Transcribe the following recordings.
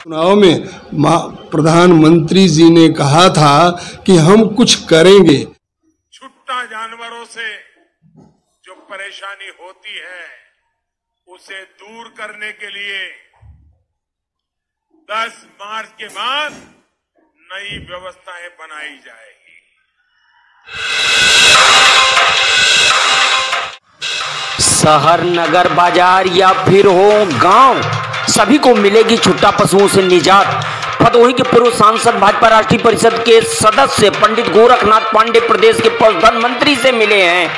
चुनाव में प्रधानमंत्री जी ने कहा था कि हम कुछ करेंगे। छुट्टा जानवरों से जो परेशानी होती है उसे दूर करने के लिए 10 मार्च के बाद नई व्यवस्थाएं बनाई जाएगी। शहर, नगर, बाजार या फिर हो गांव, सभी को मिलेगी छुट्टा पशुओं से निजात। भदोही के पूर्व सांसद भाजपा राष्ट्रीय परिषद के सदस्य पंडित गोरखनाथ पांडे प्रदेश के पशुधन मंत्री से मिले हैं।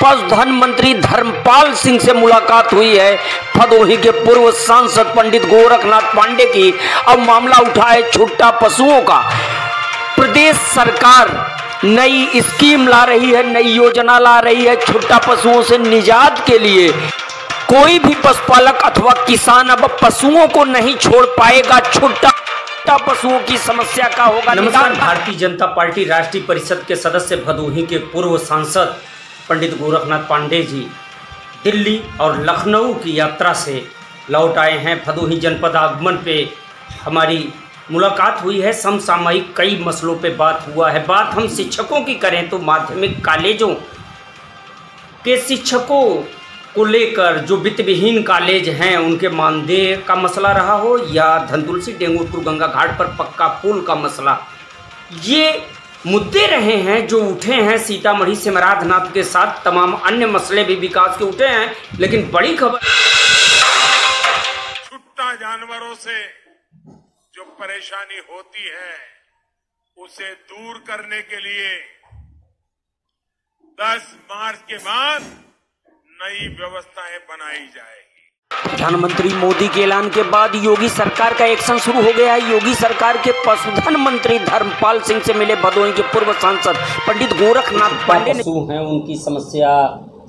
पशुधन मंत्री धर्मपाल सिंह से मुलाकात हुई है। भदोही के पूर्व सांसद पंडित गोरखनाथ पांडे की अब मामला उठा है छुट्टा पशुओं का। प्रदेश सरकार नई स्कीम ला रही है, नई योजना ला रही है छुट्टा पशुओं से निजात के लिए। कोई भी पशुपालक अथवा किसान अब पशुओं को नहीं छोड़ पाएगा। छुट्टा पशुओं की समस्या का होगा निदान। भारतीय जनता पार्टी राष्ट्रीय परिषद के सदस्य भदोही के पूर्व सांसद पंडित गोरखनाथ पांडे जी दिल्ली और लखनऊ की यात्रा से लौट आए हैं। भदोही जनपद आगमन पे हमारी मुलाकात हुई है। समसामयिक कई मसलों पे बात हुआ है। बात हम शिक्षकों की करें तो माध्यमिक कॉलेजों के शिक्षकों को लेकर जो वित्त विहीन कॉलेज हैं उनके मानदेय का मसला रहा हो या धनतुलसी डेंगूपुर गंगा घाट पर पक्का पुल का मसला, ये मुद्दे रहे हैं जो उठे हैं। सीतामढ़ी सिमराधनाथ के साथ तमाम अन्य मसले भी विकास के उठे हैं। लेकिन बड़ी खबर, छुट्टा जानवरों से जो परेशानी होती है उसे दूर करने के लिए 10 मार्च के बाद नई व्यवस्थाएं बनाई जाएगी। प्रधानमंत्री मोदी के ऐलान के बाद योगी सरकार का एक्शन शुरू हो गया है। योगी सरकार के पशुधन मंत्री धर्मपाल सिंह से मिले भदोही के पूर्व सांसद पंडित गोरखनाथ पांडे ने। हैं उनकी समस्या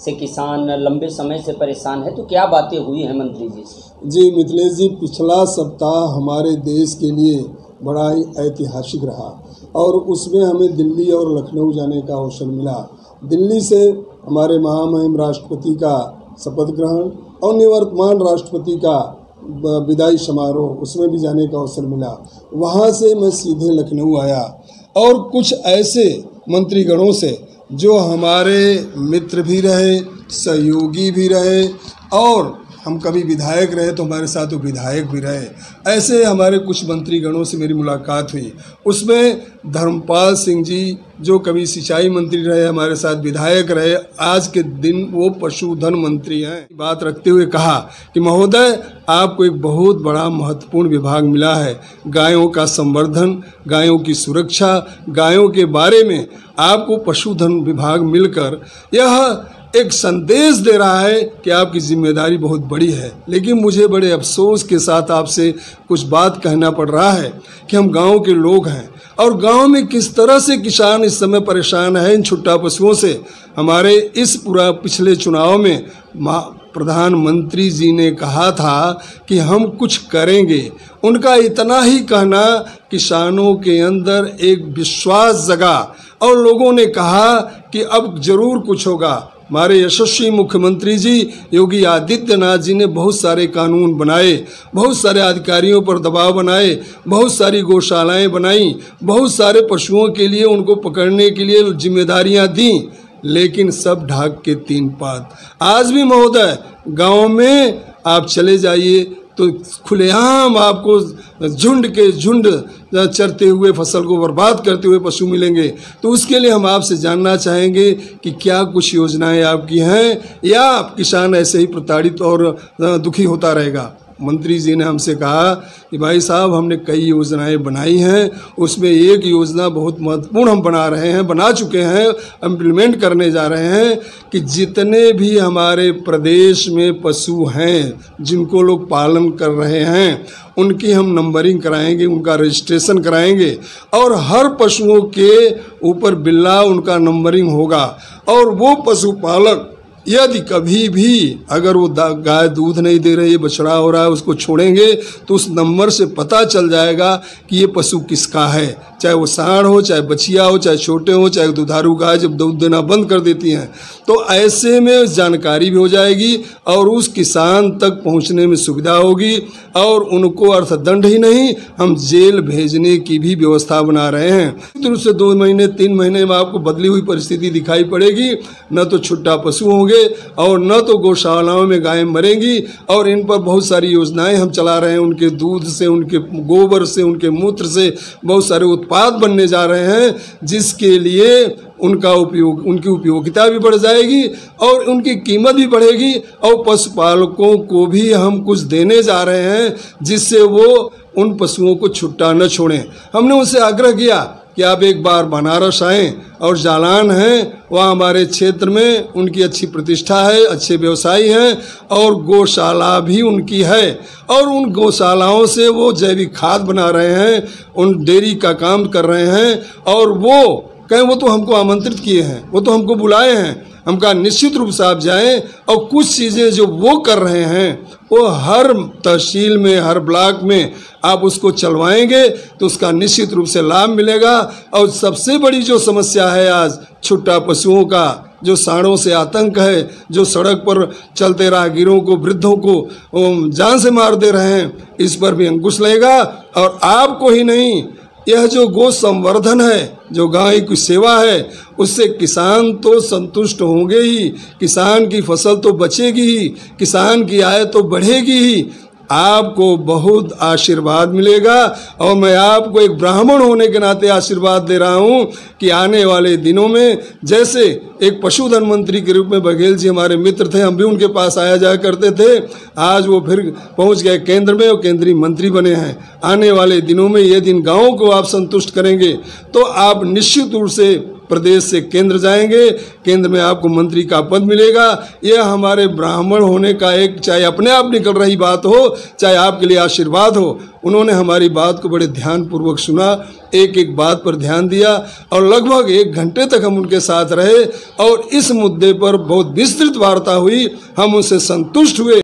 से किसान लंबे समय से परेशान है, तो क्या बातें हुई हैं मंत्री जी से? जी मिथिलेश जी, पिछला सप्ताह हमारे देश के लिए बड़ा ही ऐतिहासिक रहा और उसमें हमें दिल्ली और लखनऊ जाने का अवसर मिला। दिल्ली से हमारे महामहिम राष्ट्रपति का शपथ ग्रहण और निवर्तमान राष्ट्रपति का विदाई समारोह, उसमें भी जाने का अवसर मिला। वहाँ से मैं सीधे लखनऊ आया और कुछ ऐसे मंत्रीगणों से जो हमारे मित्र भी रहे, सहयोगी भी रहे और हम कभी विधायक रहे तो हमारे साथ वो विधायक भी रहे, ऐसे हमारे कुछ मंत्रीगणों से मेरी मुलाकात हुई। उसमें धर्मपाल सिंह जी जो कभी सिंचाई मंत्री रहे, हमारे साथ विधायक रहे, आज के दिन वो पशुधन मंत्री हैं। बात रखते हुए कहा कि महोदय, आपको एक बहुत बड़ा महत्वपूर्ण विभाग मिला है। गायों का संवर्धन, गायों की सुरक्षा, गायों के बारे में आपको पशुधन विभाग मिलकर यह एक संदेश दे रहा है कि आपकी जिम्मेदारी बहुत बड़ी है। लेकिन मुझे बड़े अफसोस के साथ आपसे कुछ बात कहना पड़ रहा है कि हम गांव के लोग हैं और गांव में किस तरह से किसान इस समय परेशान है इन छुट्टा पशुओं से। हमारे इस पूरा पिछले चुनाव में प्रधानमंत्री जी ने कहा था कि हम कुछ करेंगे। उनका इतना ही कहना किसानों के अंदर एक विश्वास जगा और लोगों ने कहा कि अब जरूर कुछ होगा। हमारे यशस्वी मुख्यमंत्री जी योगी आदित्यनाथ जी ने बहुत सारे कानून बनाए, बहुत सारे अधिकारियों पर दबाव बनाए, बहुत सारी गौशालाएं बनाई, बहुत सारे पशुओं के लिए उनको पकड़ने के लिए जिम्मेदारियां दी, लेकिन सब ढाक के तीन पात। आज भी महोदय गांव में आप चले जाइए तो खुलेआम आपको झुंड के झुंड चरते हुए, फसल को बर्बाद करते हुए पशु मिलेंगे। तो उसके लिए हम आपसे जानना चाहेंगे कि क्या कुछ योजनाएं आपकी हैं या किसान ऐसे ही प्रताड़ित और दुखी होता रहेगा। मंत्री जी ने हमसे कहा कि भाई साहब, हमने कई योजनाएं बनाई हैं, उसमें एक योजना बहुत महत्वपूर्ण हम बना चुके हैं, इम्प्लीमेंट करने जा रहे हैं कि जितने भी हमारे प्रदेश में पशु हैं जिनको लोग पालन कर रहे हैं उनकी हम नंबरिंग कराएंगे, उनका रजिस्ट्रेशन कराएंगे और हर पशुओं के ऊपर बिल्ला उनका नंबरिंग होगा और वो पशुपालक यदि कभी भी अगर वो गाय दूध नहीं दे रही है, बछड़ा हो रहा है, उसको छोड़ेंगे तो उस नंबर से पता चल जाएगा कि ये पशु किसका है, चाहे वो सांड हो, चाहे बछिया हो, चाहे छोटे हो, चाहे दुधारू गाय जब दूध देना बंद कर देती हैं। तो ऐसे में जानकारी भी हो जाएगी और उस किसान तक पहुंचने में सुविधा होगी और उनको अर्थदंड ही नहीं, हम जेल भेजने की भी व्यवस्था बना रहे हैं। तो उससे 2 महीने 3 महीने में आपको बदली हुई परिस्थिति दिखाई पड़ेगी। न तो छुट्टा पशु होंगे और न तो गौशालाओं में गायें मरेंगी। और इन पर बहुत सारी योजनाएं हम चला रहे हैं, उनके दूध से, उनके गोबर से, उनके मूत्र से बहुत सारे उत्पाद बनने जा रहे हैं, जिसके लिए उनकी उपयोगिता भी बढ़ जाएगी और उनकी कीमत भी बढ़ेगी। और पशुपालकों को भी हम कुछ देने जा रहे हैं जिससे वो उन पशुओं को छुट्टा न छोड़ें। हमने उनसे आग्रह किया कि आप एक बार बनारस आएँ और जालान हैं, वहाँ हमारे क्षेत्र में उनकी अच्छी प्रतिष्ठा है, अच्छे व्यवसायी हैं और गौशाला भी उनकी है और उन गौशालाओं से वो जैविक खाद बना रहे हैं, उन डेयरी का काम कर रहे हैं। और वो कहें वो तो हमको आमंत्रित किए हैं, वो तो हमको बुलाए हैं। हम कहा निश्चित रूप से आप जाएं और कुछ चीज़ें जो वो कर रहे हैं वो हर तहसील में, हर ब्लॉक में आप उसको चलवाएंगे तो उसका निश्चित रूप से लाभ मिलेगा। और सबसे बड़ी जो समस्या है आज छुट्टा पशुओं का, जो सांडों से आतंक है, जो सड़क पर चलते राहगीरों को, वृद्धों को जान से मार दे रहे हैं, इस पर भी अंकुश लगेगा। और आपको ही नहीं, यह जो गौ संवर्धन है, जो गाय की सेवा है, उससे किसान तो संतुष्ट होंगे ही, किसान की फसल तो बचेगी ही, किसान की आय तो बढ़ेगी ही, आपको बहुत आशीर्वाद मिलेगा। और मैं आपको एक ब्राह्मण होने के नाते आशीर्वाद दे रहा हूं कि आने वाले दिनों में, जैसे एक पशुधन मंत्री के रूप में बघेल जी हमारे मित्र थे, हम भी उनके पास आया जाया करते थे, आज वो फिर पहुंच गए केंद्र में और केंद्रीय मंत्री बने हैं। आने वाले दिनों में ये दिन गाँव को आप संतुष्ट करेंगे तो आप निश्चित रूप से प्रदेश से केंद्र जाएंगे, केंद्र में आपको मंत्री का पद मिलेगा। यह हमारे ब्राह्मण होने का एक, चाहे अपने आप निकल रही बात हो, चाहे आपके लिए आशीर्वाद हो। उन्होंने हमारी बात को बड़े ध्यानपूर्वक सुना, एक एक बात पर ध्यान दिया और लगभग 1 घंटे तक हम उनके साथ रहे और इस मुद्दे पर बहुत विस्तृत वार्ता हुई। हम उनसे संतुष्ट हुए।